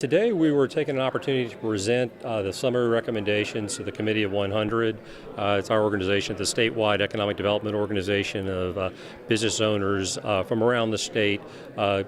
Today we were taking an opportunity to present the summary recommendations to the Committee of 100. It's our organization, the statewide economic development organization of business owners from around the state,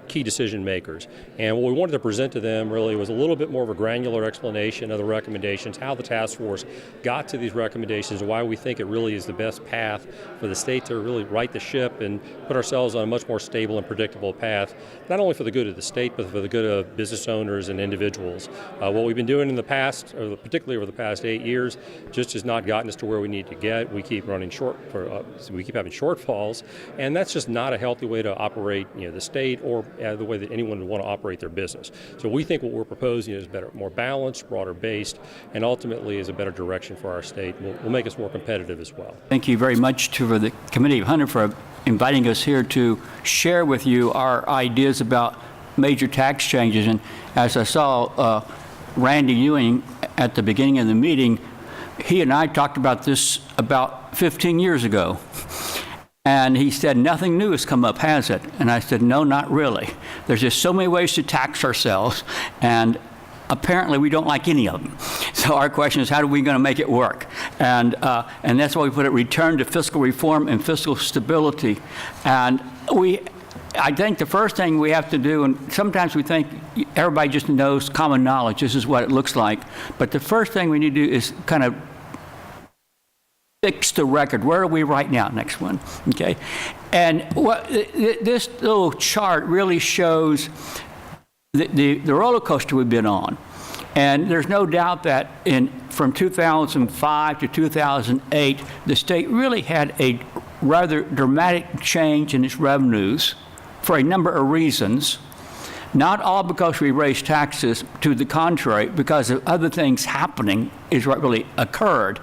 key decision makers. And what we wanted to present to them really was a little bit more of a granular explanation of the recommendations, how the task force got to these recommendations, why we think it really is the best path for the state to really right the ship and put ourselves on a much more stable and predictable path, not only for the good of the state, but for the good of business owners and individuals. What we've been doing in the past, or particularly over the past 8 years, just has not gotten us to where we need to get. We keep running we keep having shortfalls, and that's just not a healthy way to operate, the state or the way that anyone would want to operate their business. So we think what we're proposing is better, more balanced, broader based, and ultimately is a better direction for our state. Will make us more competitive as well. Thank you very much to the Committee of 100 for inviting us here to share with you our ideas about major tax changes. And as I saw Randy Ewing at the beginning of the meeting, he and I talked about this about 15 years ago. And he said, nothing new has come up, has it? And I said, no, not really. There's just so many ways to tax ourselves, and apparently we don't like any of them. So our question is, how are we going to make it work? And that's why we put it, return to fiscal reform and fiscal stability. And I think the first thing we have to do, and sometimes we think everybody just knows common knowledge, this is what it looks like, but the first thing we need to do is kind of fix the record. Where are we right now? Next one, okay? And this little chart really shows the roller coaster we've been on. And there's no doubt that from 2005 to 2008, the state really had a rather dramatic change in its revenues for a number of reasons. Not all because we raised taxes, to the contrary, because of other things happening is what really occurred.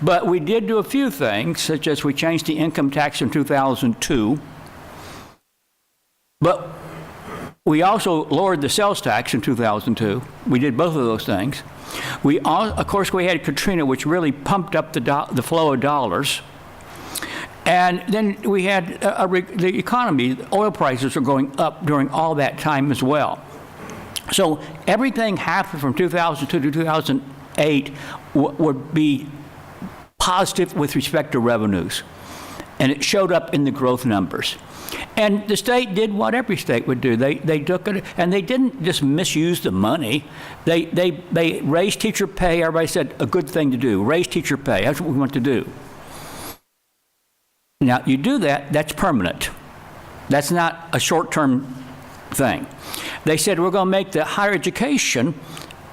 But we did do a few things, such as we changed the income tax in 2002. But we also lowered the sales tax in 2002. We did both of those things. Of course, we had Katrina, which really pumped up the flow of dollars. And then we had the economy. The oil prices are going up during all that time as well. So everything happened from 2002 to 2008 would be positive with respect to revenues. And it showed up in the growth numbers. And the state did what every state would do. They took it, and they didn't just misuse the money. They raised teacher pay. Everybody said, a good thing to do. Raise teacher pay. That's what we want to do. Now, you do that, that's permanent. That's not a short-term thing. They said, we're going to make the higher education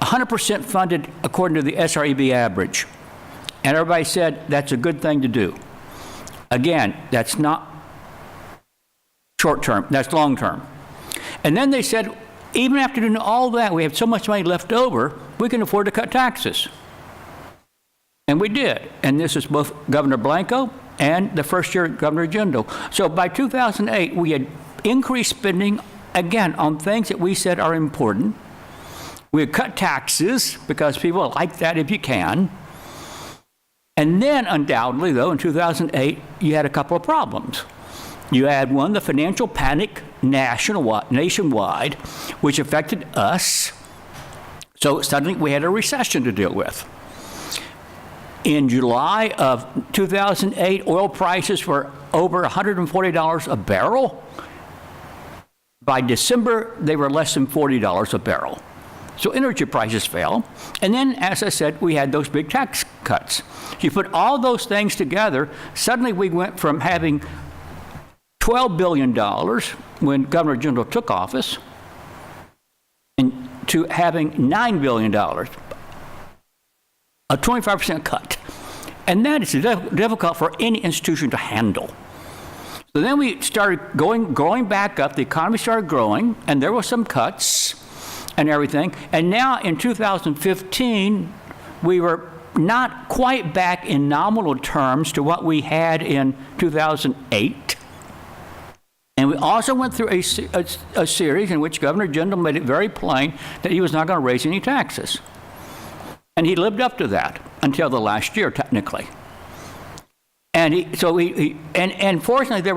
100% funded according to the SREB average. And everybody said, that's a good thing to do. Again, that's not short-term, that's long-term. And then they said, even after doing all that, we have so much money left over, we can afford to cut taxes. And we did. And this is both Governor Blanco and the first year Governor Jindal. So by 2008, we had increased spending, again, on things that we said are important. We had cut taxes, because people like that if you can. And then, undoubtedly, though, in 2008, you had a couple of problems. You had one, the financial panic nationwide, which affected us. So suddenly we had a recession to deal with. In July of 2008, oil prices were over $140 a barrel. By December, they were less than $40 a barrel. So energy prices fell. And then, as I said, we had those big tax cuts. You put all those things together, suddenly we went from having $12 billion when Governor Jindal took office to having $9 billion. A 25% cut. And that is difficult for any institution to handle. So then we started growing back up. The economy started growing, and there were some cuts and everything. And now in 2015, we were not quite back in nominal terms to what we had in 2008. And we also went through a series in which Governor Jindal made it very plain that he was not going to raise any taxes. And he lived up to that until the last year, technically. And fortunately, there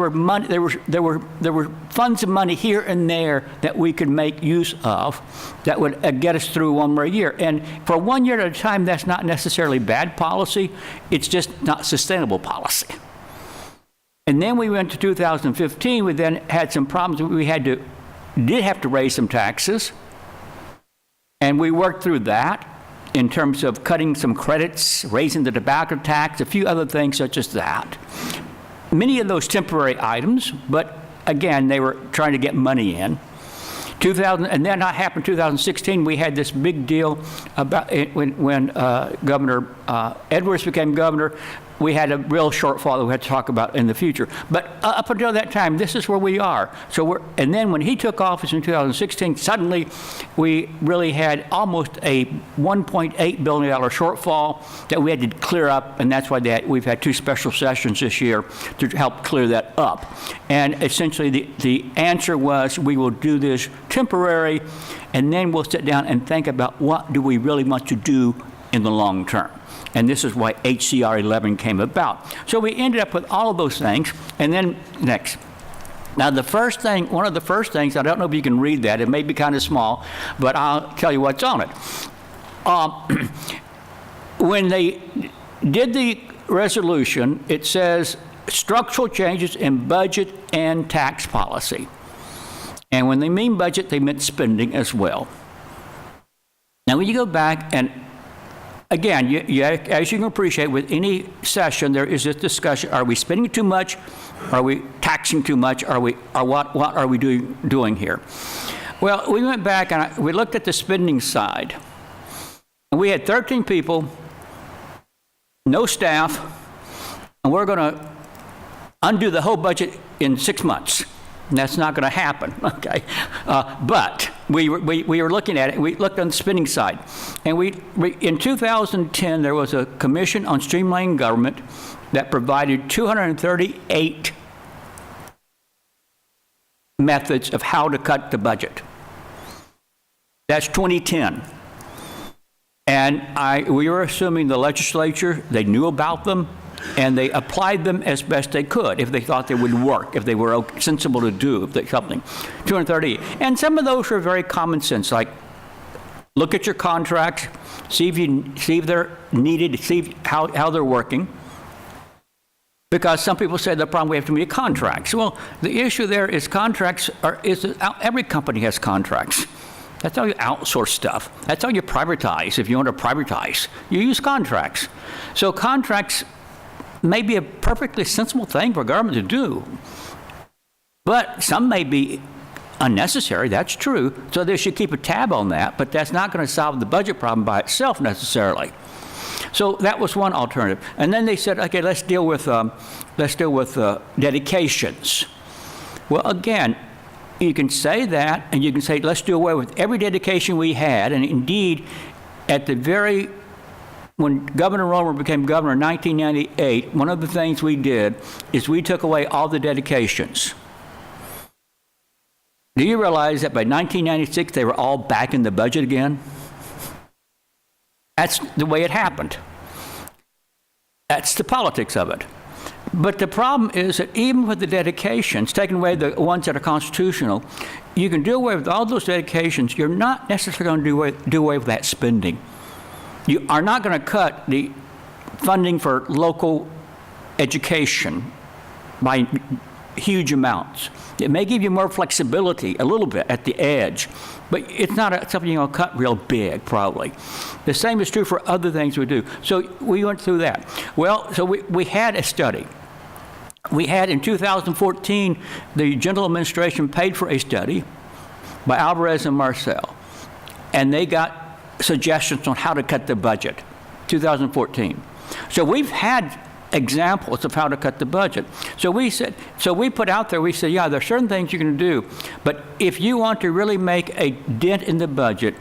were funds of money here and there that we could make use of that would get us through one more year. And for 1 year at a time, that's not necessarily bad policy. It's just not sustainable policy. And then we went to 2015. We then had some problems. We did have to raise some taxes, and we worked through that in terms of cutting some credits, raising the tobacco tax, a few other things such as that. Many of those temporary items, but again, they were trying to get money in. And then that happened in 2016. We had this big deal about when Governor Edwards became governor. We had a real shortfall that we had to talk about in the future. But up until that time, this is where we are. And then when he took office in 2016, suddenly we really had almost a $1.8 billion shortfall that we had to clear up, and that's why we've had 2 special sessions this year to help clear that up. And essentially the answer was we will do this temporary, and then we'll sit down and think about what do we really want to do in the long term. And this is why HCR 11 came about. So we ended up with all of those things. And then next. Now one of the first things, I don't know if you can read that, it may be kind of small, but I'll tell you what's on it. When they did the resolution, it says structural changes in budget and tax policy. And when they mean budget, they meant spending as well. Now when you go back and again, as you can appreciate, with any session, there is this discussion: are we spending too much? Are we taxing too much? What are we doing here? Well, we went back and we looked at the spending side. And we had 13 people, no staff, and we're going to undo the whole budget in 6 months. And that's not going to happen, okay? But we were looking at it. We looked on the spending side. And in 2010, there was a commission on streamlining government that provided 238 methods of how to cut the budget. That's 2010. And we were assuming the legislature, they knew about them, and they applied them as best they could if they thought they would work, if they were sensible to do something. 230. And some of those were very common sense, like look at your contracts, see if they're needed, see how they're working. Because some people say the problem we have too many contracts. Well, the issue there is every company has contracts. That's how you outsource stuff. That's how you privatize. If you want to privatize, you use contracts. So contracts may be a perfectly sensible thing for government to do, but some may be unnecessary. That's true. So they should keep a tab on that, but that's not going to solve the budget problem by itself necessarily. So that was one alternative. And then they said, okay, let's deal with dedications. Well, again, you can say that, and you can say, let's do away with every dedication we had. And indeed, when Governor Romer became governor in 1998, one of the things we did is we took away all the dedications. Do you realize that by 1996, they were all back in the budget again? That's the way it happened. That's the politics of it. But the problem is that even with the dedications, taking away the ones that are constitutional, you can do away with all those dedications. You're not necessarily going to do away with that spending. You are not going to cut the funding for local education by huge amounts. It may give you more flexibility a little bit at the edge, but it's not something you're going to cut real big, probably. The same is true for other things we do. So we went through that. Well, so we had a study. We had in 2014, the General Administration paid for a study by Alvarez and Marcel, and they got suggestions on how to cut the budget, 2014. So we've had examples of how to cut the budget. So we put out there, we said, yeah, there are certain things you can do, but if you want to really make a dent in the budget,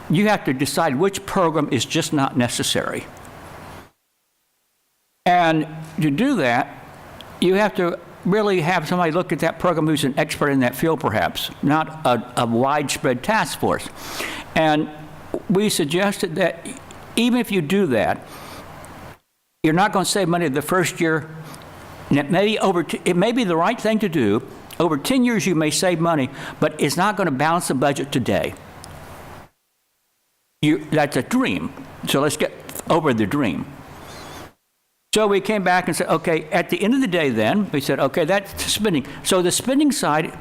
you have to decide which program is just not necessary. And to do that, you have to really have somebody look at that program who's an expert in that field, perhaps, not a widespread task force. And we suggested that even if you do that, you're not going to save money the first year. And it may be the right thing to do. Over 10 years, you may save money, but it's not going to balance the budget today. That's a dream. So let's get over the dream. So we came back and said, okay, at the end of the day then, we said, okay, that's spending. So the spending side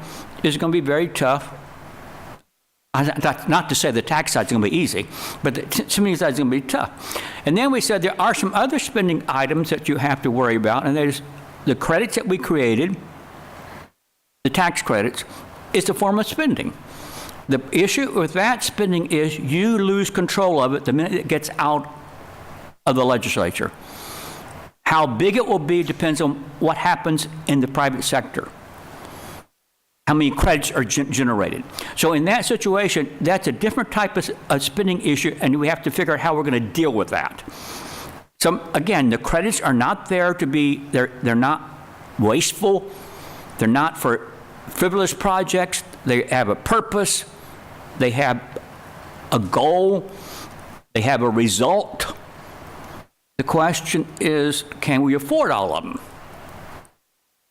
is going to be very tough. Not to say the tax side is going to be easy, but the spending side is going to be tough. And then we said there are some other spending items that you have to worry about, and there's the credits that we created, the tax credits, is a form of spending. The issue with that spending is you lose control of it the minute it gets out of the legislature. How big it will be depends on what happens in the private sector. How many credits are generated. So in that situation, that's a different type of spending issue, and we have to figure out how we're going to deal with that. So again, the credits are not there to be, they're not wasteful. They're not for frivolous projects. They have a purpose. They have a goal. They have a result. The question is, can we afford all of them?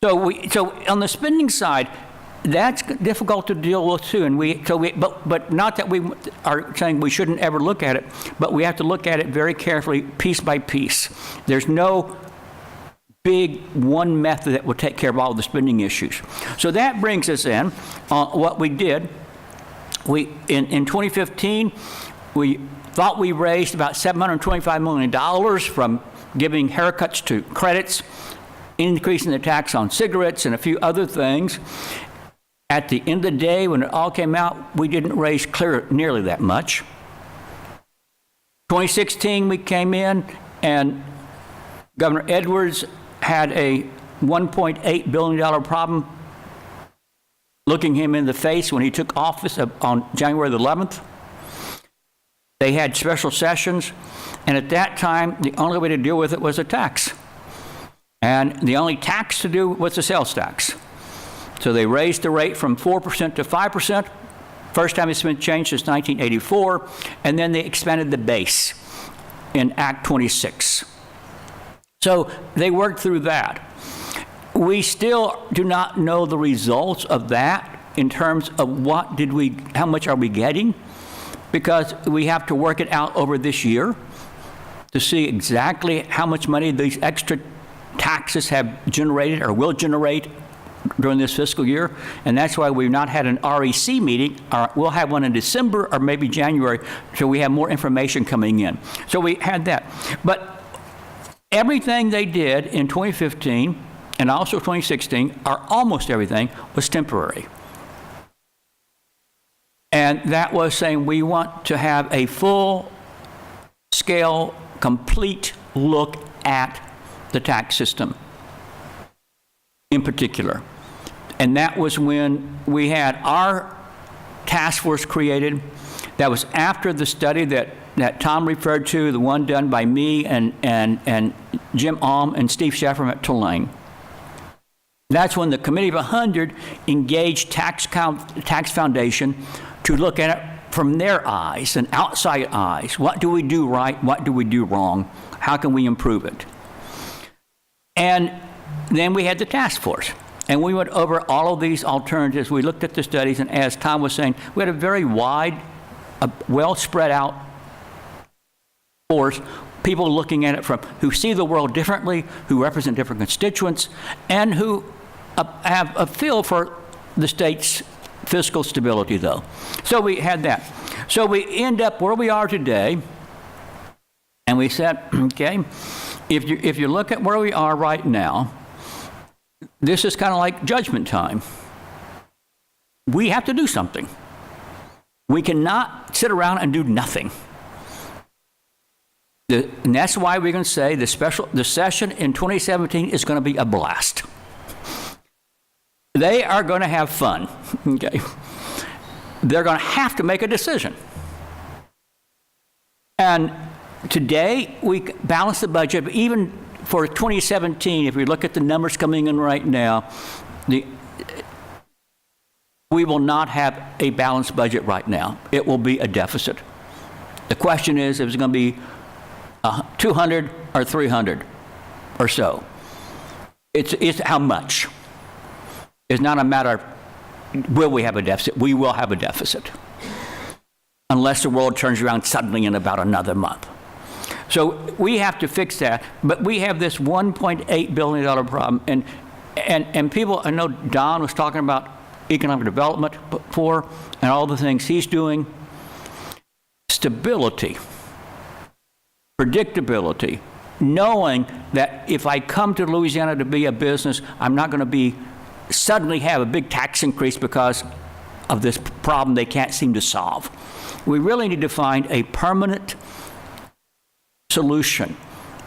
So on the spending side, that's difficult to deal with too, but not that we are saying we shouldn't ever look at it, but we have to look at it very carefully, piece by piece. There's no big one method that will take care of all the spending issues. So that brings us in what we did. In 2015, we thought we raised about $725 million from giving haircuts to credits, increasing the tax on cigarettes, and a few other things. At the end of the day, when it all came out, we didn't raise nearly that much. 2016, we came in, and Governor Edwards had a $1.8 billion problem looking him in the face when he took office on January the 11th. They had special sessions, and at that time, the only way to deal with it was a tax. And the only tax to do was the sales tax. So they raised the rate from 4% to 5%. First time it's been changed since 1984. And then they expanded the base in Act 26. So they worked through that. We still do not know the results of that in terms of how much are we getting, because we have to work it out over this year to see exactly how much money these extra taxes have generated or will generate during this fiscal year, and that's why we've not had an REC meeting. We'll have one in December or maybe January, so we have more information coming in. So we had that. But everything they did in 2015 and also 2016, or almost everything, was temporary. And that was saying we want to have a full-scale, complete look at the tax system in particular. And that was when we had our task force created. That was after the study that Tom referred to, the one done by me and Jim Alm and Steve Sheffer at Tulane. That's when the Committee of 100 engaged Tax Foundation to look at it from their eyes and outside eyes. What do we do right? What do we do wrong? How can we improve it? And then we had the task force. And we went over all of these alternatives. We looked at the studies, and as Tom was saying, we had a very wide, well spread out force, people looking at it who see the world differently, who represent different constituents, and who have a feel for the state's fiscal stability, though. So we had that. So we end up where we are today, and we said, okay, if you look at where we are right now, this is kind of like judgment time. We have to do something. We cannot sit around and do nothing. And that's why we're going to say the session in 2017 is going to be a blast. They are going to have fun. Okay? They're going to have to make a decision. And today, we balance the budget, but even for 2017, if we look at the numbers coming in right now, we will not have a balanced budget right now. It will be a deficit. The question is, if it's going to be 200 or 300. or so. It's how much. It's not a matter of will we have a deficit. We will have a deficit. Unless the world turns around suddenly in about another month. So we have to fix that, but we have this $1.8 billion problem. And people, I know Don was talking about economic development before and all the things he's doing. Stability, predictability, knowing that if I come to Louisiana to be a business, I'm not going to suddenly have a big tax increase because of this problem they can't seem to solve. We really need to find a permanent solution.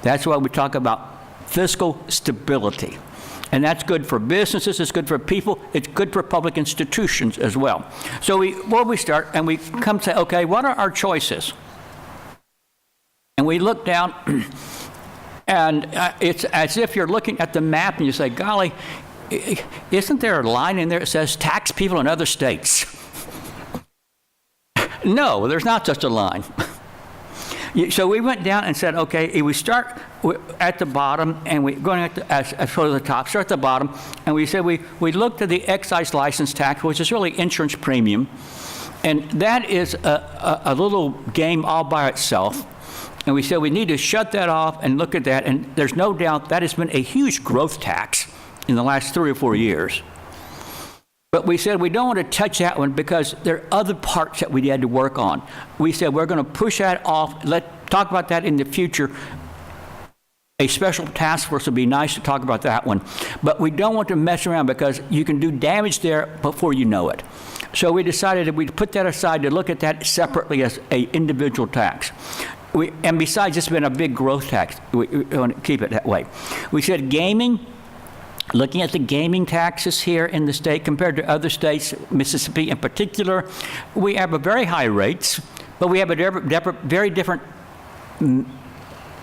That's why we talk about fiscal stability. And that's good for businesses, it's good for people, it's good for public institutions as well. So we start and we come to say, okay, what are our choices? And we look down and it's as if you're looking at the map and you say, golly, isn't there a line in there that says tax people in other states? No, there's not such a line. So we went down and said, okay, we start at the bottom and we're going as sort of the top, start at the bottom, and we said we looked at the excise license tax, which is really insurance premium, and that is a little game all by itself. And we said we need to shut that off and look at that, and there's no doubt that has been a huge growth tax in the last 3 or 4 years. But we said we don't want to touch that one because there are other parts that we had to work on. We said we're going to push that off. Talk about that in the future. A special task force would be nice to talk about that one. But we don't want to mess around because you can do damage there before you know it. So we decided that we'd put that aside to look at that separately as an individual tax. And besides, it's been a big growth tax. We want to keep it that way. We said gaming. Looking at the gaming taxes here in the state compared to other states, Mississippi in particular, we have a very high rates, but we have a very different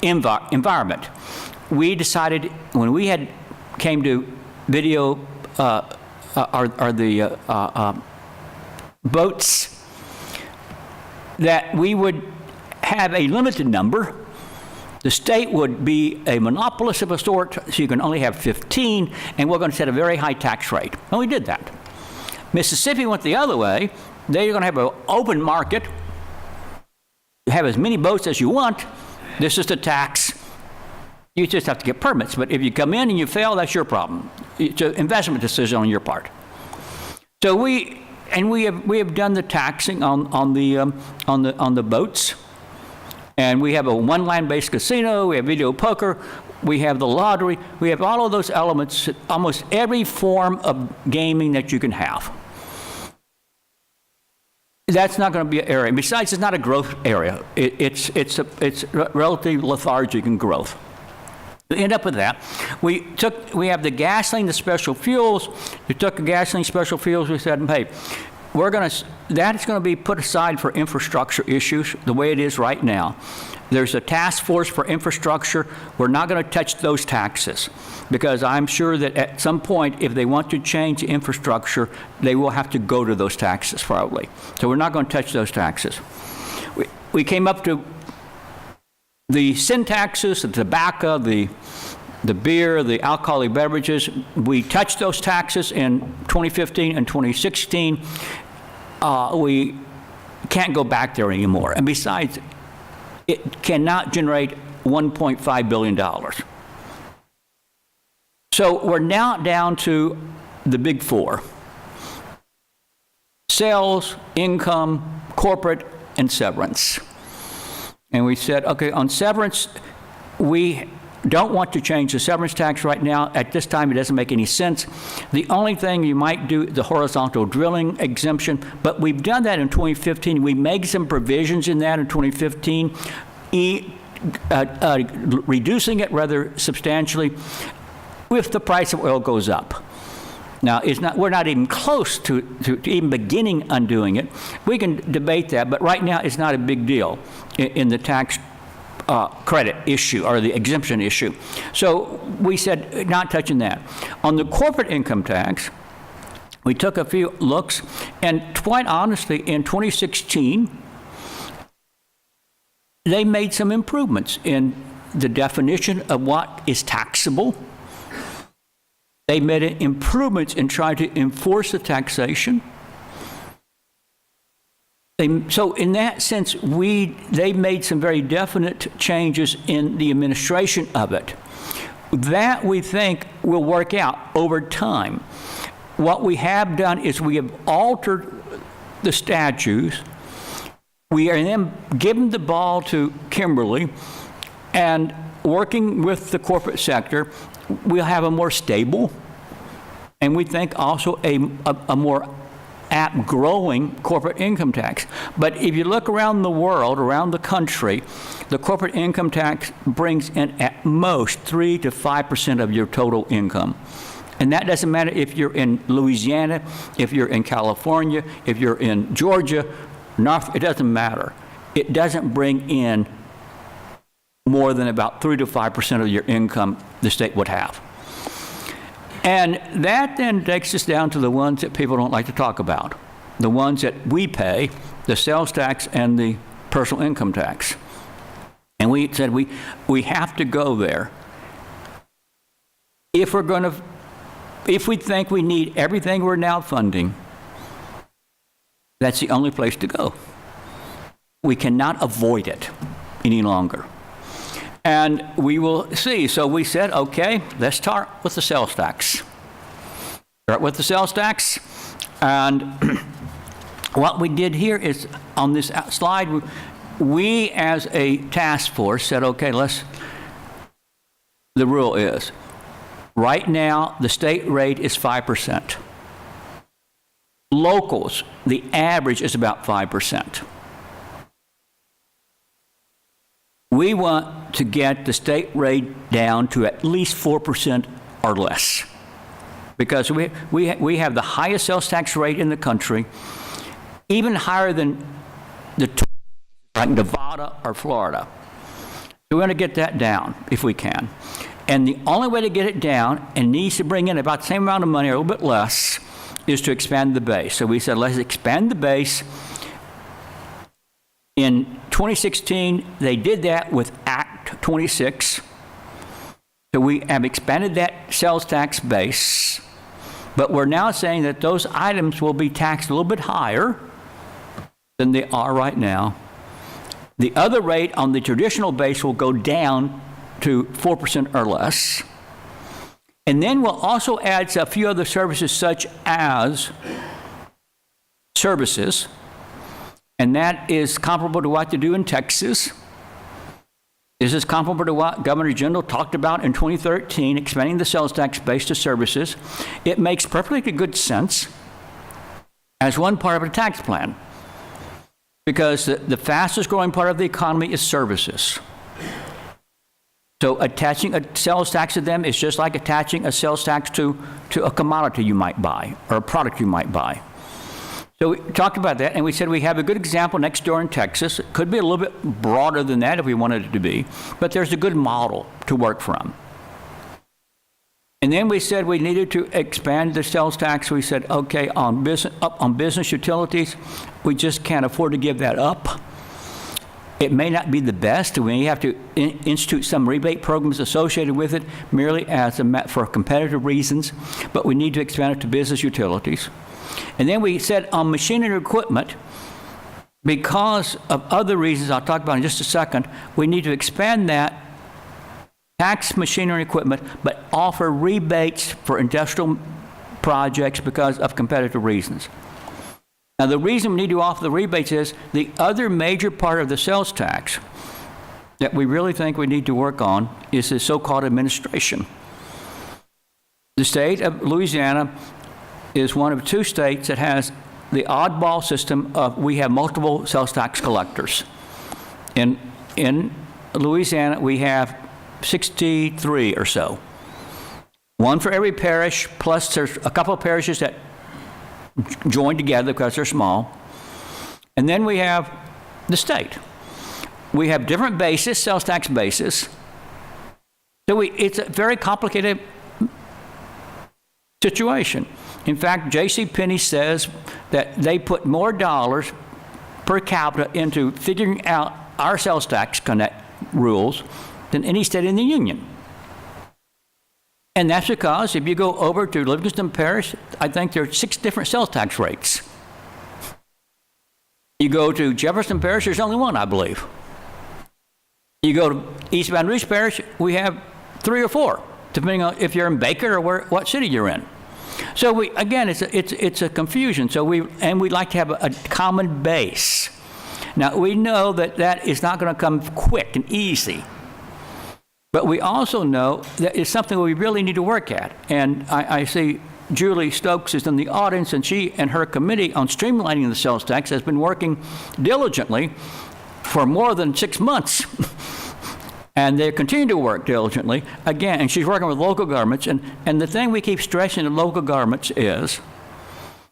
environment. We decided when we came to video the boats that we would have a limited number. The state would be a monopolist of a sort, so you can only have 15, and we're going to set a very high tax rate. And we did that. Mississippi went the other way. They're going to have an open market. You have as many boats as you want. This is the tax. You just have to get permits. But if you come in and you fail, that's your problem. It's an investment decision on your part. So we have done the taxing on the boats. And we have a one-land-based casino, we have video poker, we have the lottery, we have all of those elements, almost every form of gaming that you can have. That's not going to be an area. Besides, it's not a growth area. It's relatively lethargic in growth. To end up with that, we have the gasoline, the special fuels. We took the gasoline special fuels, we said, hey, that is going to be put aside for infrastructure issues the way it is right now. There's a task force for infrastructure. We're not going to touch those taxes because I'm sure that at some point, if they want to change the infrastructure, they will have to go to those taxes probably. So we're not going to touch those taxes. We came up to the sin taxes, the tobacco, the beer, the alcoholic beverages. We touched those taxes in 2015 and 2016. We can't go back there anymore. And besides, it cannot generate $1.5 billion. So we're now down to the big four: sales, income, corporate, and severance. And we said, okay, on severance, we don't want to change the severance tax right now. At this time, it doesn't make any sense. The only thing you might do is the horizontal drilling exemption, but we've done that in 2015. We made some provisions in that in 2015, reducing it rather substantially if the price of oil goes up. Now, we're not even close to even beginning undoing it. We can debate that, but right now it's not a big deal in the tax credit issue or the exemption issue. So we said not touching that. On the corporate income tax, we took a few looks, and quite honestly, in 2016, they made some improvements in the definition of what is taxable. They made improvements in trying to enforce the taxation. So in that sense, they made some very definite changes in the administration of it. That we think will work out over time. What we have done is we have altered the statutes. We are then giving the ball to Kimberly, and working with the corporate sector, we'll have a more stable, and we think also a more apt growing corporate income tax. But if you look around the world, around the country, the corporate income tax brings in at most 3 to 5% of your total income. And that doesn't matter if you're in Louisiana, if you're in California, if you're in Georgia, it doesn't matter. It doesn't bring in more than about 3 to 5% of your income the state would have. And that then takes us down to the ones that people don't like to talk about, the ones that we pay, the sales tax and the personal income tax. And we said we have to go there. If we think we need everything we're now funding, that's the only place to go. We cannot avoid it any longer. And we will see. So we said, okay, let's start with the sales tax. Start with the sales tax. And what we did here is, on this slide, we as a task force said, okay, the rule is, right now, the state rate is 5%. Locals, the average is about 5%. We want to get the state rate down to at least 4% or less, because we have the highest sales tax rate in the country, even higher than like Nevada or Florida. So we want to get that down if we can. And the only way to get it down, and needs to bring in about the same amount of money or a little bit less, is to expand the base. So we said, let's expand the base. In 2016, they did that with Act 26. So we have expanded that sales tax base, but we're now saying that those items will be taxed a little bit higher than they are right now. The other rate on the traditional base will go down to 4% or less. And then we'll also add a few other services, such as services, and that is comparable to what they do in Texas. This is comparable to what Governor Jindal talked about in 2013, expanding the sales tax base to services. It makes perfectly good sense as one part of a tax plan, because the fastest growing part of the economy is services. So attaching a sales tax to them is just like attaching a sales tax to a commodity you might buy or a product you might buy. So we talked about that, and we said we have a good example next door in Texas. It could be a little bit broader than that if we wanted it to be, but there's a good model to work from. And then we said we needed to expand the sales tax. We said, okay, on business utilities, we just can't afford to give that up. It may not be the best. We may have to institute some rebate programs associated with it merely for competitive reasons, but we need to expand it to business utilities. And then we said on machinery and equipment, because of other reasons I'll talk about in just a second, we need to expand that, tax machinery and equipment, but offer rebates for industrial projects because of competitive reasons. Now, the reason we need to offer the rebates is the other major part of the sales tax that we really think we need to work on is the so-called administration. The state of Louisiana is one of two states that has the oddball system of we have multiple sales tax collectors. In Louisiana, we have 63 or so. One for every parish, plus there's a couple of parishes that join together because they're small. And then we have the state. We have different bases, sales tax bases. So it's a very complicated situation. In fact, JCPenney says that they put more dollars per capita into figuring out our sales tax rules than any state in the union. And that's because if you go over to Livingston Parish, I think there are 6 different sales tax rates. You go to Jefferson Parish, there's only one, I believe. You go to East Baton Rouge Parish, we have 3 or 4, depending on if you're in Baker or what city you're in. So it's a confusion. So we'd like to have a common base. Now we know that is not going to come quick and easy, but we also know that it's something we really need to work at. And I see Julie Stokes is in the audience, and she and her committee on streamlining the sales tax has been working diligently for more than 6 months. And they continue to work diligently, again, and she's working with local governments. And the thing we keep stressing to local governments is,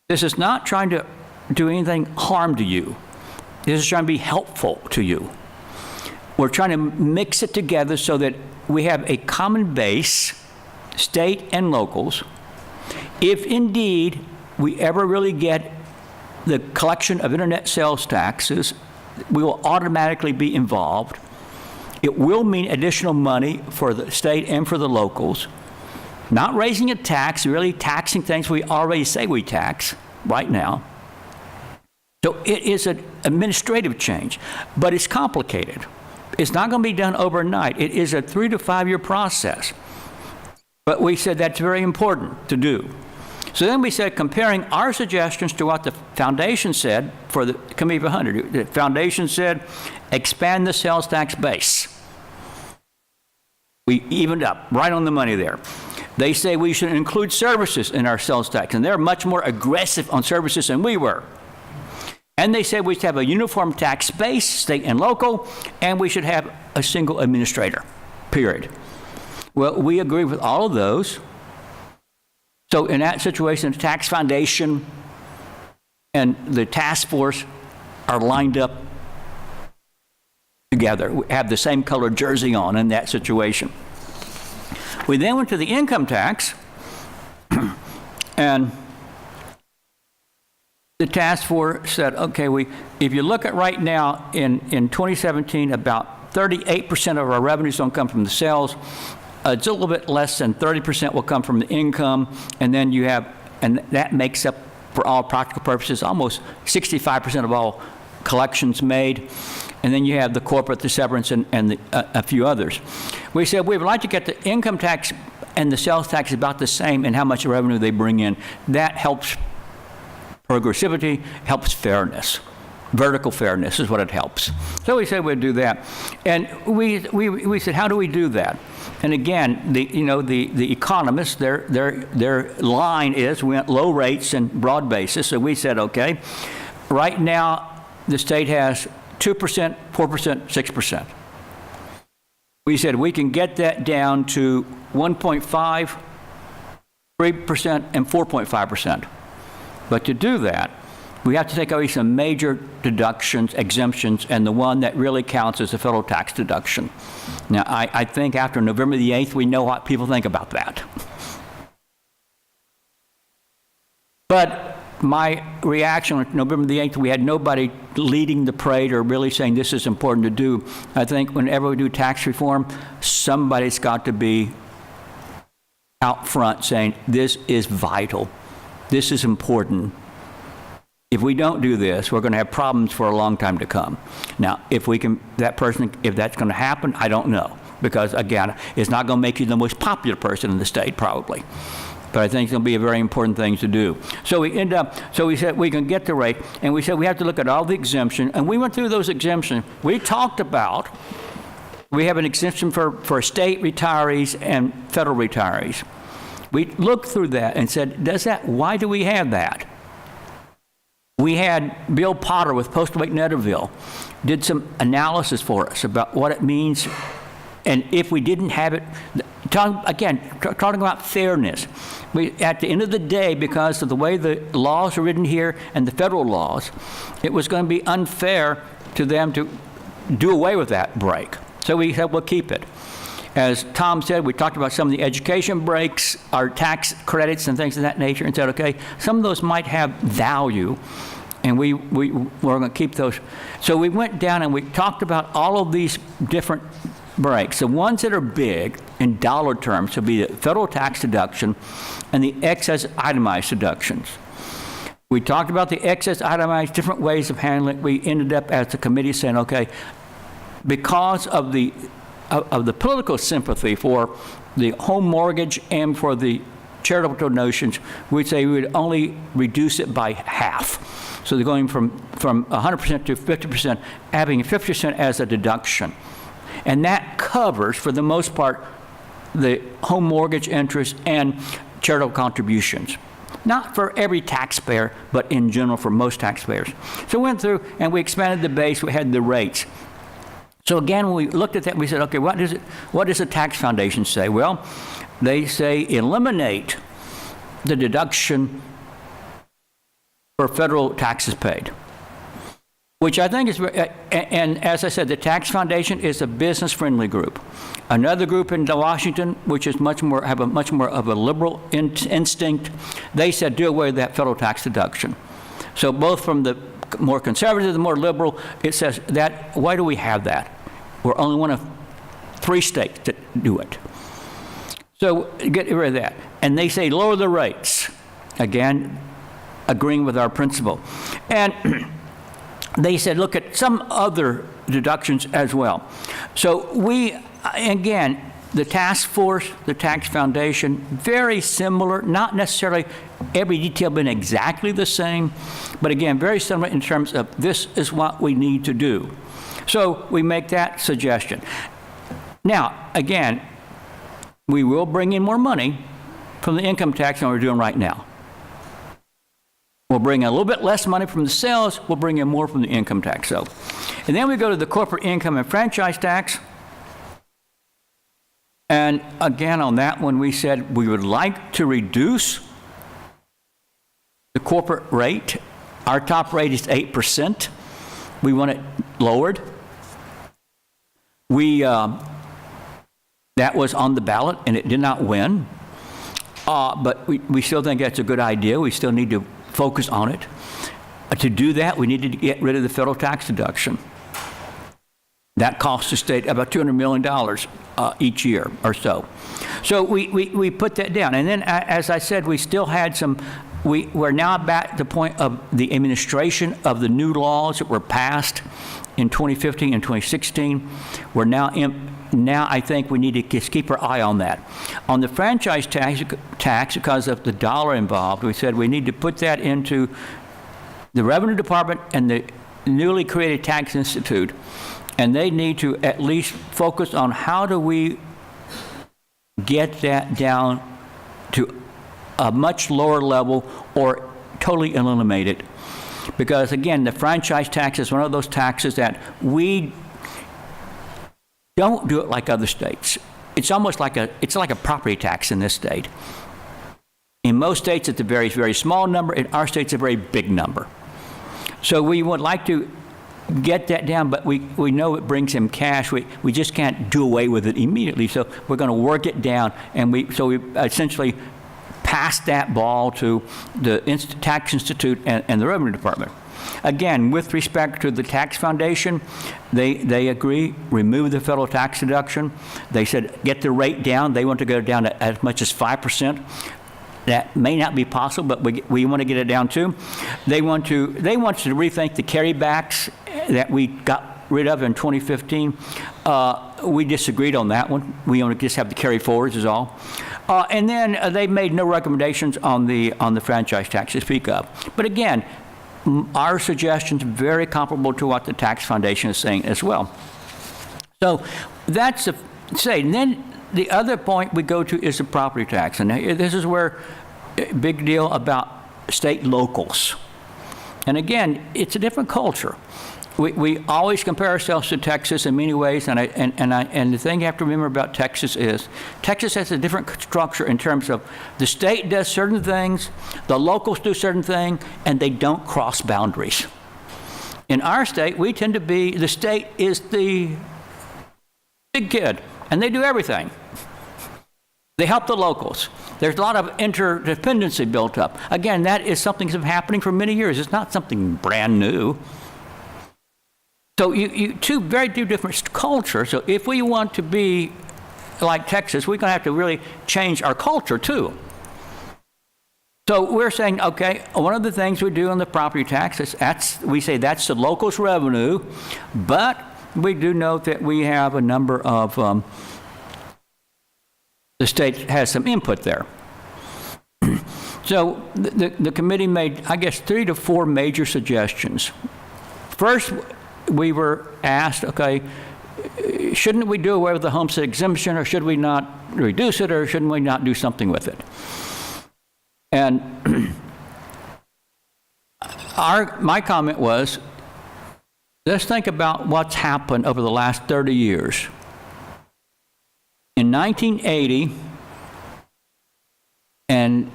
this is not trying to do anything harm to you. This is trying to be helpful to you. We're trying to mix it together so that we have a common base, state and locals. If indeed we ever really get the collection of internet sales taxes, we will automatically be involved. It will mean additional money for the state and for the locals. Not raising a tax, really taxing things we already say we tax right now. So it is an administrative change, but it's complicated. It's not going to be done overnight. It is a 3 to 5 year process. But we said that's very important to do. So then we said, comparing our suggestions to what the foundation said for the Committee of 100. The foundation said, expand the sales tax base. We evened up, right on the money there. They say we should include services in our sales tax, and they're much more aggressive on services than we were. And they said we should have a uniform tax base, state and local, and we should have a single administrator, period. Well, we agree with all of those. So in that situation, the tax foundation and the task force are lined up together. We have the same colored jersey on in that situation. We then went to the income tax, and the task force said, okay, if you look at right now in 2017, about 38% of our revenues don't come from the sales. It's a little bit less than 30% will come from the income, and then you have, and that makes up, for all practical purposes, almost 65% of all collections made. And then you have the corporate, the severance, and a few others. We said we would like to get the income tax and the sales tax about the same in how much revenue they bring in. That helps progressivity, helps fairness. Vertical fairness is what it helps. So we said we'd do that. And we said, how do we do that? And again, the economists, their line is we want low rates and broad basis. So we said, okay, right now the state has 2%, 4%, 6%. We said we can get that down to 1.5, 3%, and 4.5%. But to do that, we have to take away some major deductions, exemptions, and the one that really counts is the federal tax deduction. Now, I think after November the 8th, we know what people think about that. But my reaction on November the 8th, we had nobody leading the parade or really saying this is important to do. I think whenever we do tax reform, somebody's got to be out front saying this is vital, this is important. If we don't do this, we're going to have problems for a long time to come. Now, if that's going to happen, I don't know. Because, again, it's not going to make you the most popular person in the state, probably. But I think it's going to be a very important thing to do. So we said we can get the rate, and we said we have to look at all the exemptions. And we went through those exemptions. We talked about, we have an exemption for state retirees and federal retirees. We looked through that and said, why do we have that? We had Bill Potter with Postal Wake Netterville did some analysis for us about what it means, and if we didn't have it, talking about fairness. At the end of the day, because of the way the laws are written here and the federal laws, it was going to be unfair to them to do away with that break. So we said we'll keep it. As Tom said, we talked about some of the education breaks, our tax credits and things of that nature, and said, okay, some of those might have value, and we're going to keep those. So we went down and we talked about all of these different breaks. The ones that are big in dollar terms will be the federal tax deduction and the excess itemized deductions. We talked about the excess itemized, different ways of handling it. We ended up as a committee saying, okay, because of the political sympathy for the home mortgage and for the charitable donations, we'd say we would only reduce it by half. So they're going from 100% to 50%, having 50% as a deduction. And that covers, for the most part, the home mortgage interest and charitable contributions. Not for every taxpayer, but in general for most taxpayers. So we went through and we expanded the base, we had the rates. So again, when we looked at that, we said, okay, what does the tax foundation say? Well, they say eliminate the deduction for federal taxes paid, which I think is, and as I said, the tax foundation is a business-friendly group. Another group in Washington, which is have a much more of a liberal instinct, they said do away with that federal tax deduction. So both from the more conservative, the more liberal, it says that, why do we have that? We're only one of 3 states that do it. So get rid of that. And they say lower the rates. Again, agreeing with our principle. And they said look at some other deductions as well. So we, again, the task force, the tax foundation, very similar, not necessarily every detail been exactly the same, but again, very similar in terms of this is what we need to do. So we make that suggestion. Now, again, we will bring in more money from the income tax than we're doing right now. We'll bring in a little bit less money from the sales, we'll bring in more from the income tax. So, and then we go to the corporate income and franchise tax. And again, on that one, we said we would like to reduce the corporate rate. Our top rate is 8%. We want it lowered. That was on the ballot, and it did not win. But we still think that's a good idea. We still need to focus on it. To do that, we need to get rid of the federal tax deduction. That costs the state about $200 million each year or so. So we put that down. And then, as I said, we still had some, we're now back at the point of the administration of the new laws that were passed in 2015 and 2016. We're now I think we need to just keep our eye on that. On the franchise tax, because of the dollar involved, we said we need to put that into the Revenue Department and the newly created Tax Institute. And they need to at least focus on how do we get that down to a much lower level or totally eliminate it. Because again, the franchise tax is one of those taxes that we don't do it like other states. It's almost like it's like a property tax in this state. In most states, it's a very, very small number. In our state, it's a very big number. So we would like to get that down, but we know it brings in cash. We just can't do away with it immediately. So we're going to work it down, and we essentially pass that ball to the Tax Institute and the Revenue Department. Again, with respect to the Tax Foundation, they agree, remove the federal tax deduction. They said get the rate down. They want to go down to as much as 5%. That may not be possible, but we want to get it down too. They want to rethink the carrybacks that we got rid of in 2015. We disagreed on that one. We want to just have the carry forwards is all. And then they made no recommendations on the franchise tax to speak of. But again, our suggestions are very comparable to what the Tax Foundation is saying as well. So that's and then the other point we go to is the property tax. And this is where a big deal about state locals. And again, it's a different culture. We always compare ourselves to Texas in many ways, and the thing you have to remember about Texas is Texas has a different structure in terms of the state does certain things, the locals do certain things, and they don't cross boundaries. In our state, we tend to be, the state is the big kid, and they do everything. They help the locals. There's a lot of interdependency built up. Again, that is something that's been happening for many years. It's not something brand new. So two very different cultures. So if we want to be like Texas, we're going to have to really change our culture too. So we're saying, okay, one of the things we do on the property tax is we say that's the locals' revenue, but we do note that we have a number of, the state has some input there. So the committee made, I guess, 3 to 4 major suggestions. First, we were asked, okay, shouldn't we do away with the homestead exemption, or should we not reduce it, or shouldn't we not do something with it? And my comment was, let's think about what's happened over the last 30 years. In 1980, and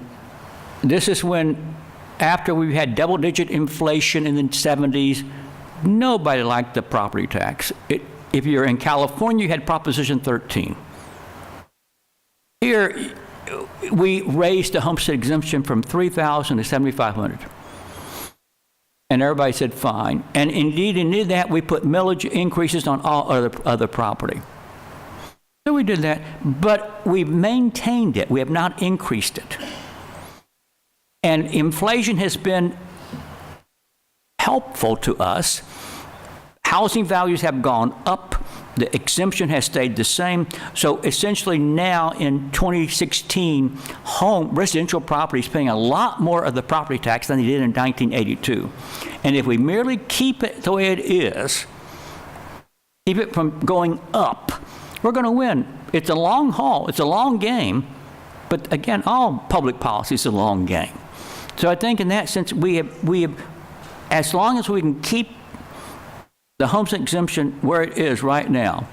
this is when, after we had double-digit inflation in the 70s, nobody liked the property tax. If you're in California, you had Proposition 13. Here, we raised the homestead exemption from $3,000 to $7,500. And everybody said fine. And indeed, in that, we put millage increases on all other property. So we did that, but we've maintained it. We have not increased it. And inflation has been helpful to us. Housing values have gone up. The exemption has stayed the same. So essentially now in 2016, residential property is paying a lot more of the property tax than they did in 1982. And if we merely keep it the way it is, keep it from going up, we're going to win. It's a long haul. It's a long game. But again, all public policy is a long game. So I think in that sense, we have, as long as we can keep the homestead exemption where it is right now,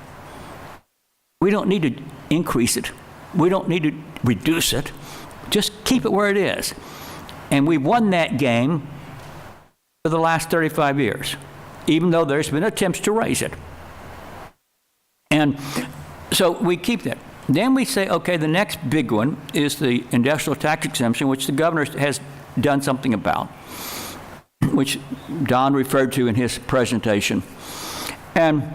we don't need to increase it. We don't need to reduce it. Just keep it where it is. And we've won that game for the last 35 years, even though there's been attempts to raise it. And so we keep that. Then we say, okay, the next big one is the industrial tax exemption, which the governor has done something about, which Don referred to in his presentation. And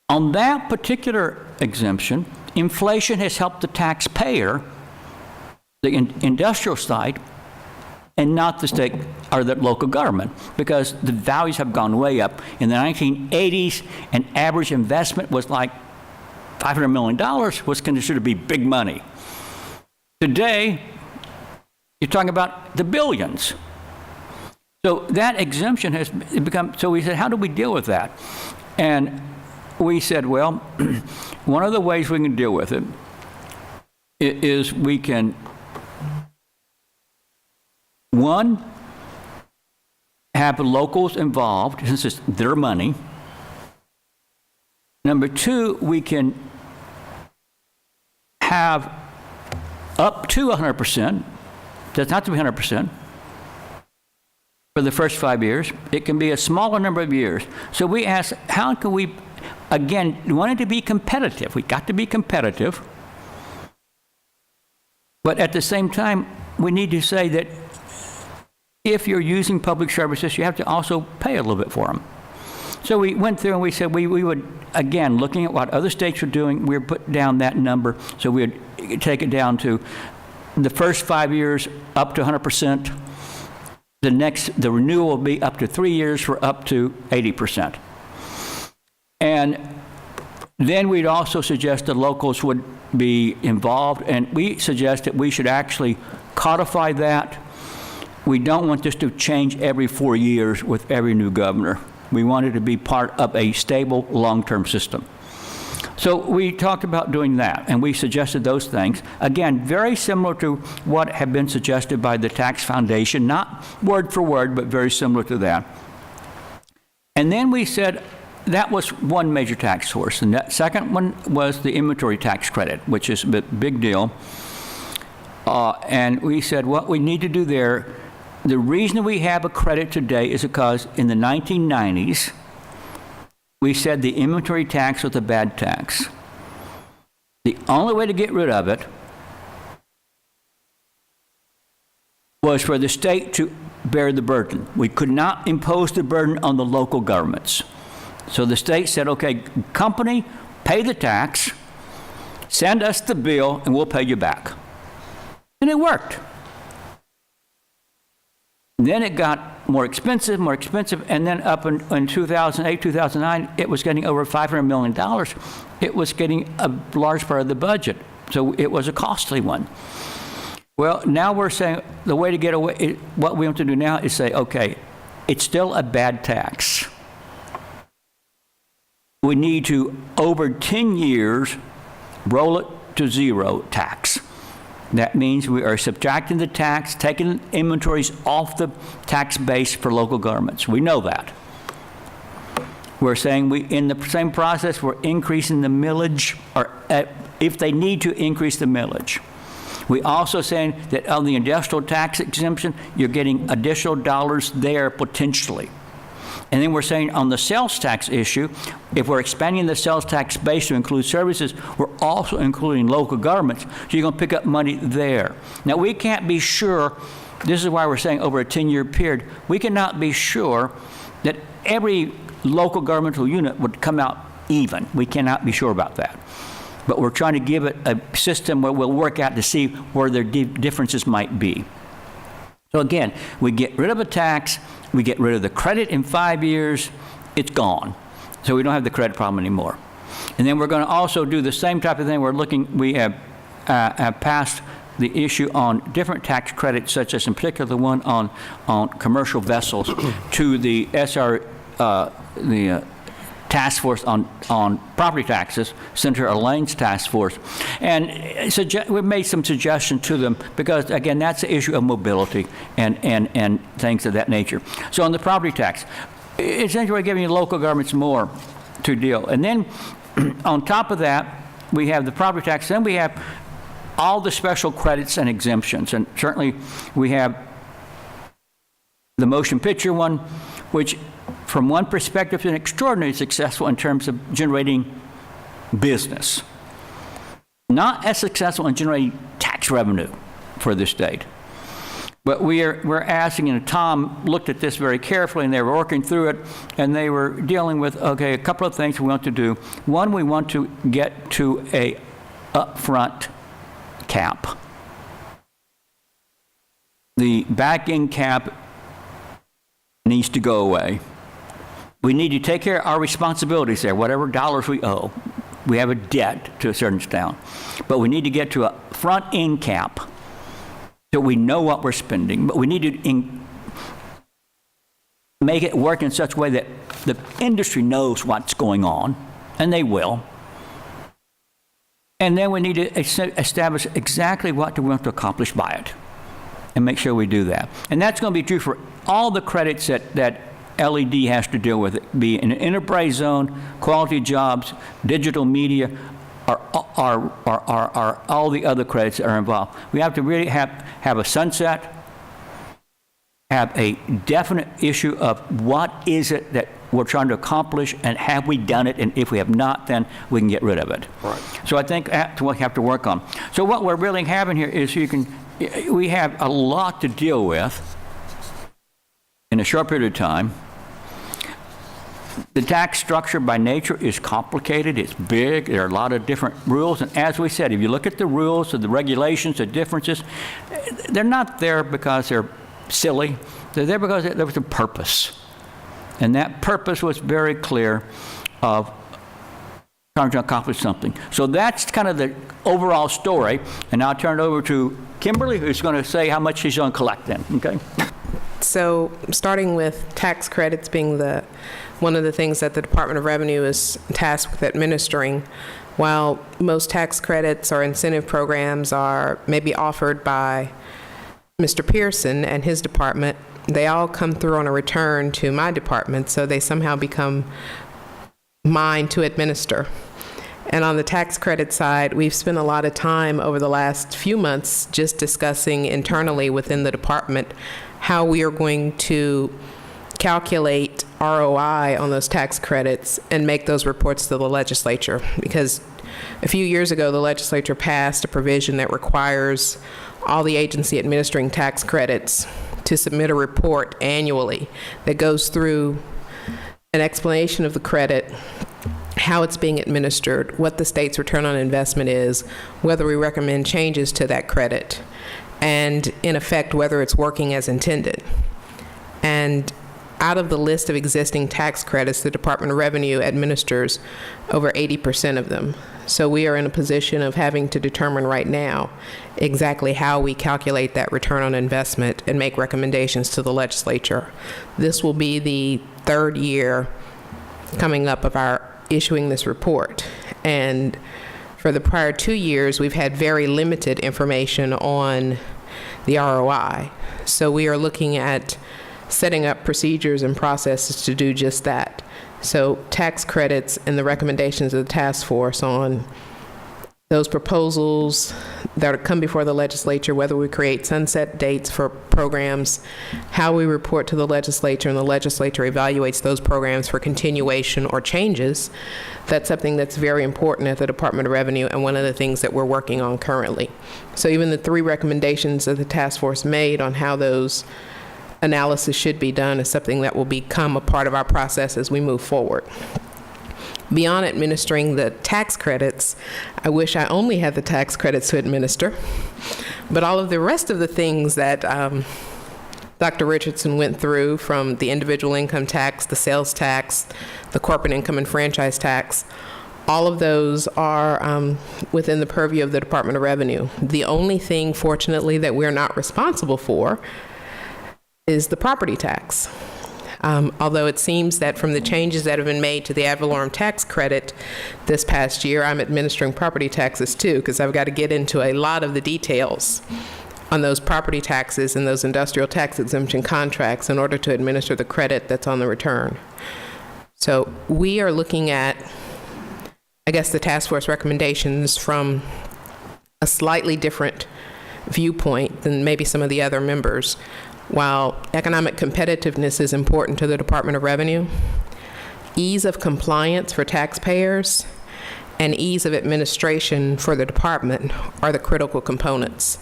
on that particular exemption, inflation has helped the taxpayer, the industrial side, and not the state or the local government, because the values have gone way up. In the 1980s, an average investment was like $500 million, was considered to be big money. Today, you're talking about the billions. So that exemption has become, so we said, how do we deal with that? And we said, well, one of the ways we can deal with it is we can, one, have the locals involved, since it's their money. Number two, we can have up to 100%, does not have to be 100%, for the first 5 years. It can be a smaller number of years. So we asked, how can we, again, we wanted to be competitive. We got to be competitive. But at the same time, we need to say that if you're using public services, you have to also pay a little bit for them. So we went through and we said we would, again, looking at what other states were doing, we would put down that number. So we would take it down to the first 5 years up to 100%. The renewal will be up to 3 years for up to 80%. And then we'd also suggest that locals would be involved, and we suggest that we should actually codify that. We don't want this to change every 4 years with every new governor. We want it to be part of a stable, long-term system. So we talked about doing that, and we suggested those things. Again, very similar to what had been suggested by the Tax Foundation, not word for word, but very similar to that. And then we said that was one major tax source. And that second one was the inventory tax credit, which is a big deal. And we said what we need to do there, the reason we have a credit today is because in the 1990s, we said the inventory tax was a bad tax. The only way to get rid of it was for the state to bear the burden. We could not impose the burden on the local governments. So the state said, okay, company, pay the tax, send us the bill, and we'll pay you back. And it worked. Then it got more expensive, and then up in 2008, 2009, it was getting over $500 million. It was getting a large part of the budget, so it was a costly one. Well, now we're saying the way to get away, what we want to do now is say, okay, it's still a bad tax. We need to, over 10 years, roll it to zero tax. That means we are subtracting the tax, taking inventories off the tax base for local governments. We know that. We're saying in the same process, we're increasing the millage, or if they need to increase the millage. We also saying that on the industrial tax exemption, you're getting additional dollars there potentially. And then we're saying on the sales tax issue, if we're expanding the sales tax base to include services, we're also including local governments, so you're going to pick up money there. Now, we can't be sure, this is why we're saying over a 10-year period, we cannot be sure that every local governmental unit would come out even. We cannot be sure about that. But we're trying to give it a system where we'll work out to see where their differences might be. So again, we get rid of a tax, we get rid of the credit in 5 years, it's gone. So we don't have the credit problem anymore. And then we're going to also do the same type of thing. We have passed the issue on different tax credits, such as in particular the one on commercial vessels to the task force on property taxes, Senator Elaine's task force. And we've made some suggestions to them because, again, that's the issue of mobility and things of that nature. So on the property tax, essentially we're giving local governments more to deal. And then on top of that, we have the property tax, then we have all the special credits and exemptions. And certainly we have the motion picture one, which from one perspective is extraordinarily successful in terms of generating business. Not as successful in generating tax revenue for the state. But we're asking, and Tom looked at this very carefully, and they were working through it, and they were dealing with, okay, a couple of things we want to do. One, we want to get to a upfront cap. The back-end cap needs to go away. We need to take care of our responsibilities there, whatever dollars we owe. We have a debt to a certain extent. But we need to get to a front-end cap so we know what we're spending. But we need to make it work in such a way that the industry knows what's going on, and they will. And then we need to establish exactly what we want to accomplish by it and make sure we do that. And that's going to be true for all the credits that LED has to deal with, it be in an enterprise zone, quality jobs, digital media, or all the other credits that are involved. We have to really have a sunset, have a definite issue of what is it that we're trying to accomplish, and have we done it, and if we have not, then we can get rid of it. Right. So I think that's what we have to work on. So what we're really having here is we have a lot to deal with in a short period of time. The tax structure by nature is complicated, it's big, there are a lot of different rules, and as we said, if you look at the rules, the regulations, the differences, they're not there because they're silly, they're there because there was a purpose. And that purpose was very clear of trying to accomplish something. So that's kind of the overall story, and I'll turn it over to Kimberly, who's going to say how much she's going to collect then, okay? So starting with tax credits being one of the things that the Department of Revenue is tasked with administering, while most tax credits or incentive programs are maybe offered by Mr. Pearson and his department, they all come through on a return to my department, so they somehow become mine to administer. And on the tax credit side, we've spent a lot of time over the last few months just discussing internally within the department how we are going to calculate ROI on those tax credits and make those reports to the legislature. Because a few years ago, the legislature passed a provision that requires all the agency administering tax credits to submit a report annually that goes through an explanation of the credit, how it's being administered, what the state's return on investment is, whether we recommend changes to that credit, and in effect, whether it's working as intended. And out of the list of existing tax credits, the Department of Revenue administers over 80% of them. So we are in a position of having to determine right now exactly how we calculate that return on investment and make recommendations to the legislature. This will be the third year coming up of our issuing this report. And for the prior 2 years, we've had very limited information on the ROI. So we are looking at setting up procedures and processes to do just that. So tax credits and the recommendations of the task force on those proposals that come before the legislature, whether we create sunset dates for programs, how we report to the legislature, and the legislature evaluates those programs for continuation or changes. That's something that's very important at the Department of Revenue and one of the things that we're working on currently. So even the 3 recommendations that the task force made on how those analysis should be done is something that will become a part of our process as we move forward. Beyond administering the tax credits, I wish I only had the tax credits to administer, but all of the rest of the things that Dr. Richardson went through, from the individual income tax, the sales tax, the corporate income and franchise tax, all of those are within the purview of the Department of Revenue. The only thing, fortunately, that we're not responsible for is the property tax. Although it seems that from the changes that have been made to the ad valorem tax credit this past year, I'm administering property taxes too, because I've got to get into a lot of the details on those property taxes and those industrial tax exemption contracts in order to administer the credit that's on the return. So we are looking at, I guess, the task force recommendations from a slightly different viewpoint than maybe some of the other members. While economic competitiveness is important to the Department of Revenue, ease of compliance for taxpayers and ease of administration for the department are the critical components.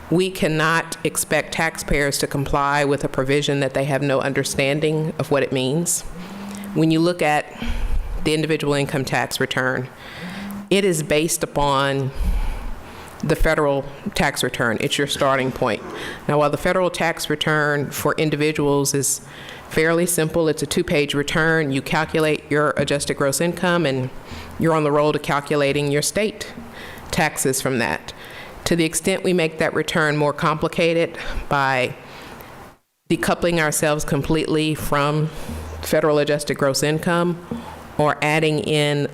We cannot expect taxpayers to comply with a provision that they have no understanding of what it means. When you look at the individual income tax return, it is based upon the federal tax return. It's your starting point. Now, while the federal tax return for individuals is fairly simple, it's a 2-page return. You calculate your adjusted gross income, and you're on the roll to calculating your state taxes from that. To the extent we make that return more complicated by decoupling ourselves completely from federal adjusted gross income or adding in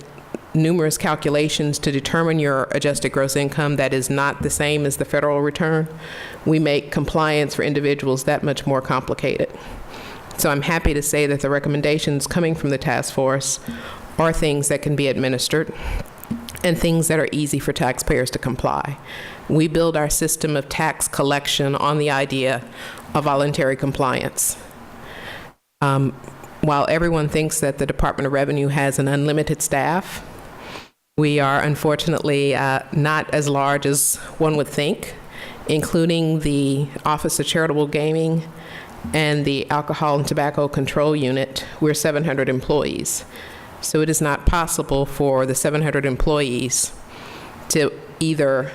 numerous calculations to determine your adjusted gross income that is not the same as the federal return, we make compliance for individuals that much more complicated. So I'm happy to say that the recommendations coming from the task force are things that can be administered and things that are easy for taxpayers to comply. We build our system of tax collection on the idea of voluntary compliance. While everyone thinks that the Department of Revenue has an unlimited staff, we are unfortunately not as large as one would think, including the Office of Charitable Gaming and the Alcohol and Tobacco Control Unit. We're 700 employees. So it is not possible for the 700 employees to either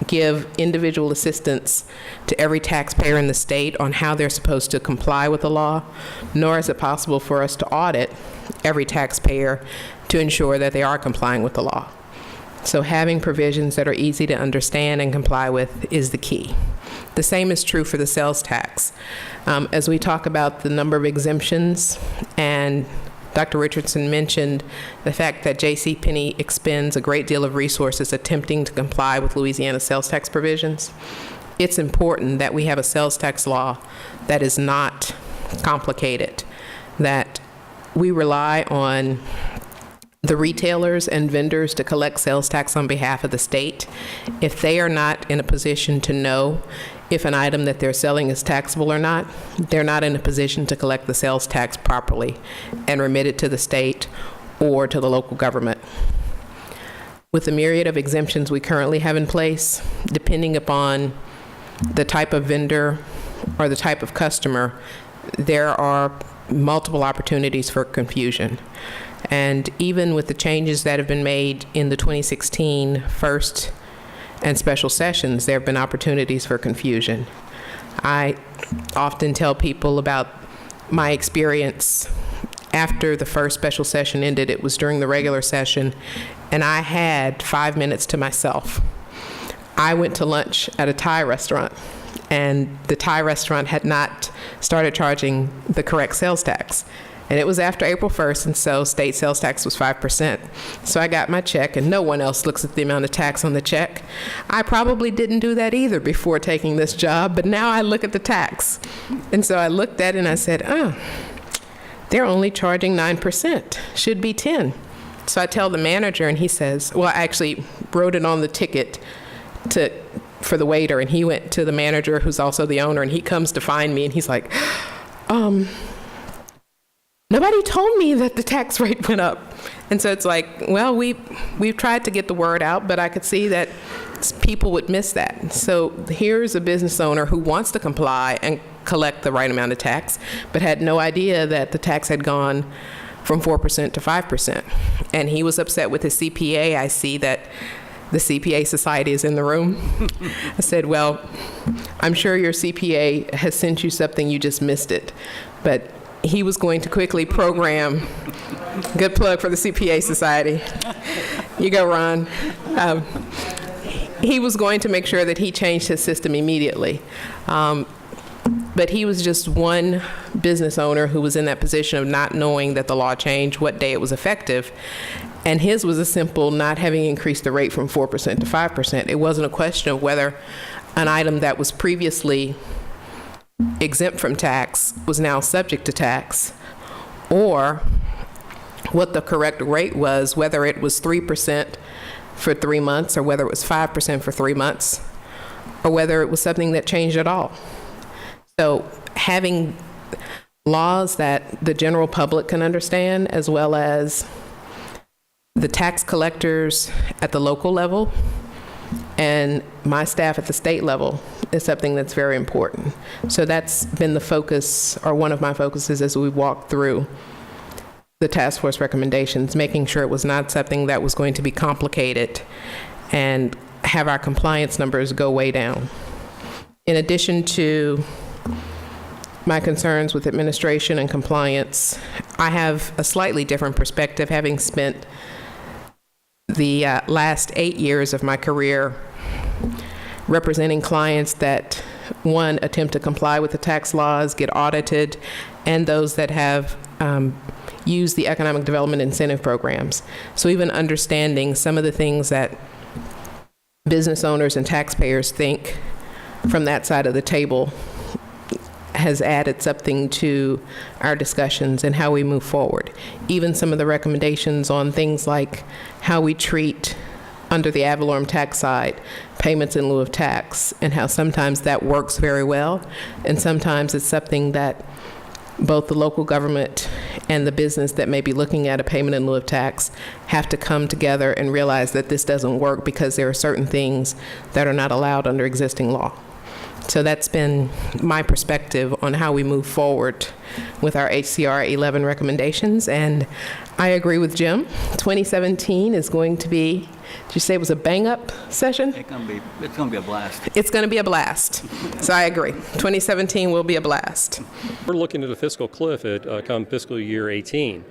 give individual assistance to every taxpayer in the state on how they're supposed to comply with the law, nor is it possible for us to audit every taxpayer to ensure that they are complying with the law. So having provisions that are easy to understand and comply with is the key. The same is true for the sales tax. As we talk about the number of exemptions, and Dr. Richardson mentioned the fact that JCPenney expends a great deal of resources attempting to comply with Louisiana sales tax provisions, it's important that we have a sales tax law that is not complicated, that we rely on the retailers and vendors to collect sales tax on behalf of the state. If they are not in a position to know if an item that they're selling is taxable or not, they're not in a position to collect the sales tax properly and remit it to the state or to the local government. With the myriad of exemptions we currently have in place, depending upon the type of vendor or the type of customer, there are multiple opportunities for confusion. And even with the changes that have been made in the 2016 first and special sessions, there have been opportunities for confusion. I often tell people about my experience after the first special session ended. It was during the regular session, and I had 5 minutes to myself. I went to lunch at a Thai restaurant, and the Thai restaurant had not started charging the correct sales tax. And it was after April 1st, and so state sales tax was 5%. So I got my check, and no one else looks at the amount of tax on the check. I probably didn't do that either before taking this job, but now I look at the tax. And so I looked at it and I said, they're only charging 9%, should be 10. So I tell the manager, and he says, well, I actually wrote it on the ticket for the waiter, and he went to the manager, who's also the owner, and he comes to find me, and he's like, nobody told me that the tax rate went up. And so it's like, well, we've tried to get the word out, but I could see that people would miss that. So here's a business owner who wants to comply and collect the right amount of tax, but had no idea that the tax had gone from 4% to 5%. And he was upset with his CPA. I see that the CPA Society is in the room. I said, well, I'm sure your CPA has sent you something, you just missed it. But he was going to quickly program, good plug for the CPA Society. You go, Ron. He was going to make sure that he changed his system immediately. But he was just one business owner who was in that position of not knowing that the law changed, what day it was effective. And his was a simple not having increased the rate from 4% to 5%. It wasn't a question of whether an item that was previously exempt from tax was now subject to tax, or what the correct rate was, whether it was 3% for 3 months, or whether it was 5% for 3 months, or whether it was something that changed at all. So having laws that the general public can understand, as well as the tax collectors at the local level and my staff at the state level, is something that's very important. So that's been the focus, or one of my focuses, as we walk through the task force recommendations, making sure it was not something that was going to be complicated and have our compliance numbers go way down. In addition to my concerns with administration and compliance, I have a slightly different perspective, having spent the last 8 years of my career representing clients that, one, attempt to comply with the tax laws, get audited, and those that have used the economic development incentive programs. So even understanding some of the things that business owners and taxpayers think from that side of the table has added something to our discussions and how we move forward. Even some of the recommendations on things like how we treat, under the ad valorem tax side, payments in lieu of tax, and how sometimes that works very well, and sometimes it's something that both the local government and the business that may be looking at a payment in lieu of tax have to come together and realize that this doesn't work because there are certain things that are not allowed under existing law. So that's been my perspective on how we move forward with our HCR 11 recommendations. And I agree with Jim. 2017 is going to be, did you say it was a bang-up session? It's going to be a blast. It's going to be a blast. So I agree. 2017 will be a blast. We're looking at a fiscal cliff at come fiscal year 18.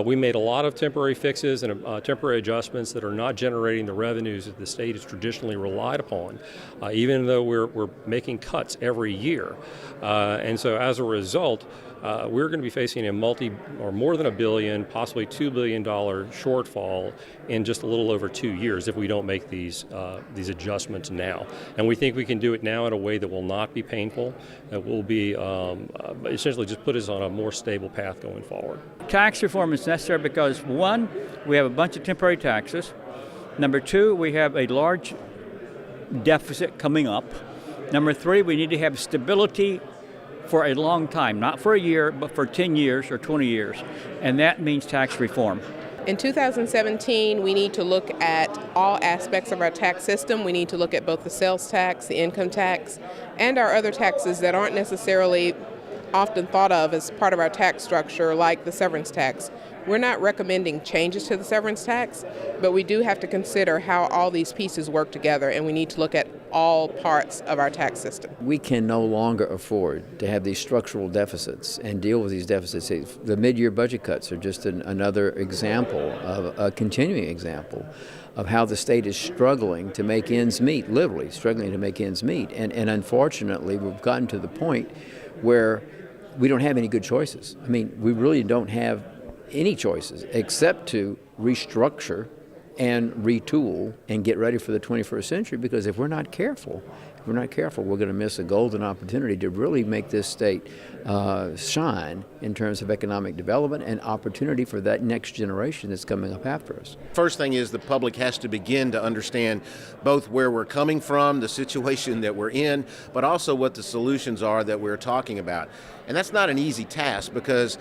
We made a lot of temporary fixes and temporary adjustments that are not generating the revenues that the state has traditionally relied upon, even though we're making cuts every year. And so as a result, we're going to be facing a more than $1 billion, possibly $2 billion shortfall in just a little over 2 years if we don't make these adjustments now. And we think we can do it now in a way that will not be painful, that will be essentially just put us on a more stable path going forward. Tax reform is necessary because, one, we have a bunch of temporary taxes. Number two, we have a large deficit coming up. Number three, we need to have stability for a long time, not for a year, but for 10 years or 20 years. And that means tax reform. In 2017, we need to look at all aspects of our tax system. We need to look at both the sales tax, the income tax, and our other taxes that aren't necessarily often thought of as part of our tax structure, like the severance tax. We're not recommending changes to the severance tax, but we do have to consider how all these pieces work together, and we need to look at all parts of our tax system. We can no longer afford to have these structural deficits and deal with these deficits. The mid-year budget cuts are just another example of a continuing example of how the state is struggling to make ends meet, literally struggling to make ends meet. And unfortunately, we've gotten to the point where we don't have any good choices. I mean, we really don't have any choices except to restructure and retool and get ready for the 21st century, because if we're not careful, we're going to miss a golden opportunity to really make this state shine in terms of economic development and opportunity for that next generation that's coming up after us. First thing is the public has to begin to understand both where we're coming from, the situation that we're in, but also what the solutions are that we're talking about. And that's not an easy task because,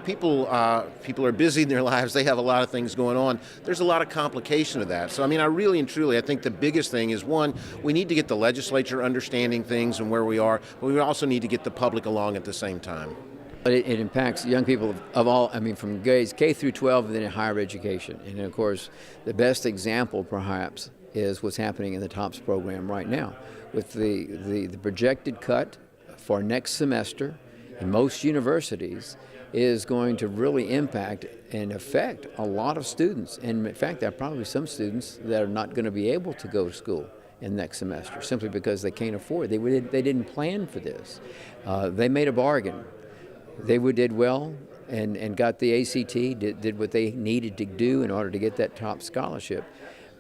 people are busy in their lives. They have a lot of things going on. There's a lot of complication of that. So, I really and truly, I think the biggest thing is, one, we need to get the legislature understanding things and where we are, but we also need to get the public along at the same time. But it impacts young people of all, from grades K through 12 and then in higher education. And of course, the best example perhaps is what's happening in the TOPS program right now with the projected cut for next semester in most universities is going to really impact and affect a lot of students. And in fact, there are probably some students that are not going to be able to go to school in next semester simply because they can't afford it. They didn't plan for this. They made a bargain. They did well and got the ACT, did what they needed to do in order to get that top scholarship.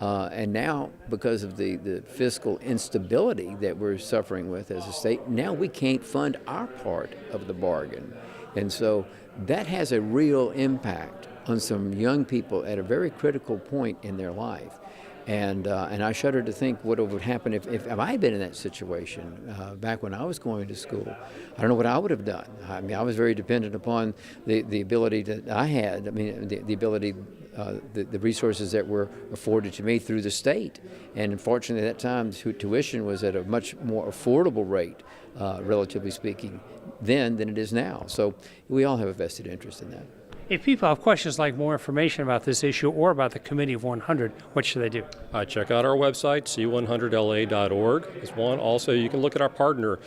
And now, because of the fiscal instability that we're suffering with as a state, now we can't fund our part of the bargain. And so that has a real impact on some young people at a very critical point in their life. And I shudder to think what would happen if I had been in that situation back when I was going to school. I don't know what I would have done. I was very dependent upon the ability that I had. The ability, the resources that were afforded to me through the state. And unfortunately, at that time, tuition was at a much more affordable rate, relatively speaking, then than it is now. So we all have a vested interest in that. If people have questions like more information about this issue or about the Committee of 100, what should they do? Check out our website, c100la.org is one. Also, you can look at our partner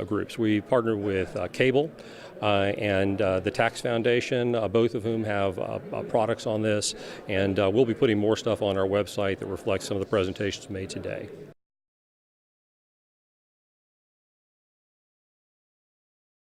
groups. We partner with Cable and the Tax Foundation, both of whom have products on this. And we'll be putting more stuff on our website that reflects some of the presentations made today.